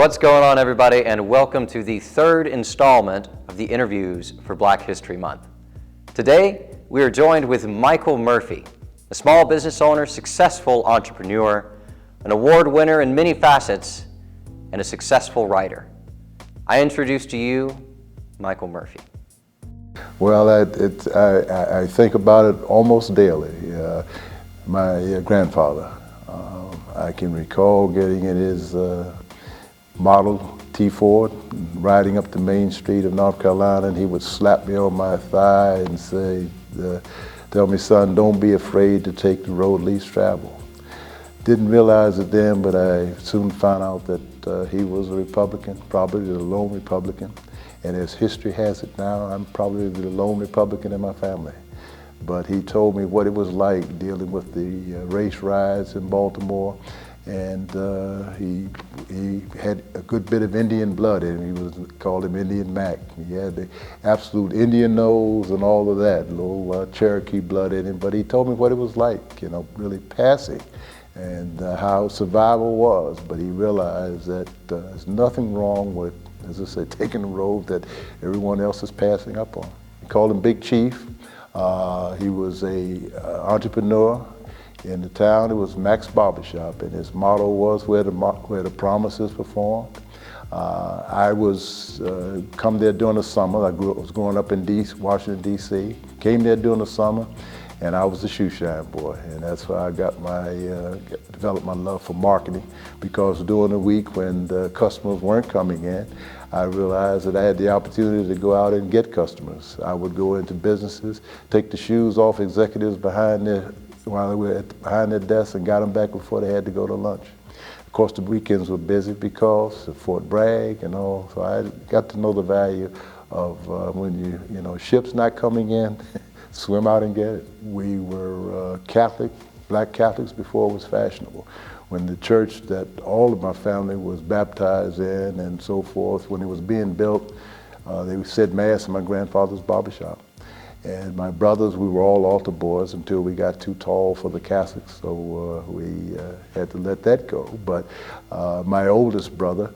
What's going on, everybody, and welcome to the third installment of the interviews for Black History Month. Today, we are joined with Michael Murphy, a small business owner, successful entrepreneur, an award winner in many facets, and a successful writer. I introduce to you Michael Murphy. Well, I think about it almost daily. My grandfather, I can recall getting in his Model T Ford, riding up the main street of North Carolina, and he would slap me on my thigh and say, tell me, son, don't be afraid to take the road least traveled. Didn't realize it then, but I soon found out that he was a Republican, probably the lone Republican. And as history has it now, I'm probably the lone Republican in my family. But he told me what it was like dealing with the race riots in Baltimore. And he had a good bit of Indian blood in him. He called him Indian Mac. He had the absolute Indian nose and all of that, a little Cherokee blood in him. But he told me what it was like, really passing, and how survival was. But he realized that there's nothing wrong with, as I said, taking the road that everyone else is passing up on. He called him Big Chief. He was a entrepreneur. In the town, it was Mac's Barbershop, and his motto was where the promise is performed. I was come there during the summer. I was growing up in Washington, D.C. Came there during the summer, and I was the shoe shine boy, and that's where I got developed my love for marketing, because during the week when the customers weren't coming in, I realized that I had the opportunity to go out and get customers. I would go into businesses, take the shoes off executives while they were behind their desks, and got them back before they had to go to lunch. Of course, the weekends were busy because of Fort Bragg and all, so I got to know the value of when ship's not coming in, swim out and get it. We were Black Catholics before it was fashionable. When the church that all of my family was baptized in and so forth, when it was being built, they said Mass in my grandfather's barbershop. And my brothers, we were all altar boys until we got too tall for the Catholics, so we had to let that go. But my oldest brother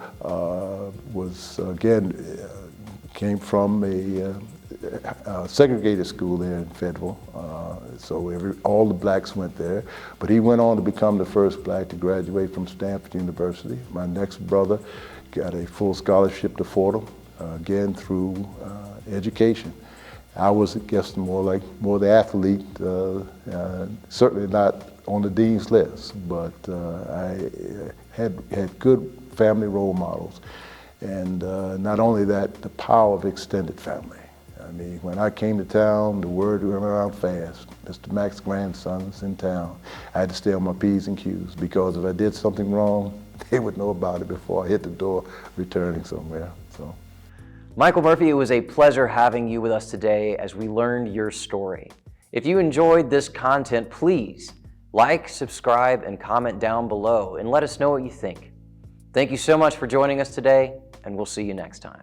came from a segregated school there in Federal, so all the blacks went there. But he went on to become the first black to graduate from Stanford University. My next brother got a full scholarship to Fordham, again through education. I was, I guess, more the athlete, certainly not on the dean's list, but I had good family role models. And not only that, the power of extended family. I mean, when I came to town, the word went around fast. Mr. Mac's grandson's in town. I had to stay on my P's and Q's, because if I did something wrong, they would know about it before I hit the door returning somewhere. So. Michael Murphy, it was a pleasure having you with us today as we learned your story. If you enjoyed this content, please like, subscribe, and comment down below and let us know what you think. Thank you so much for joining us today, and we'll see you next time.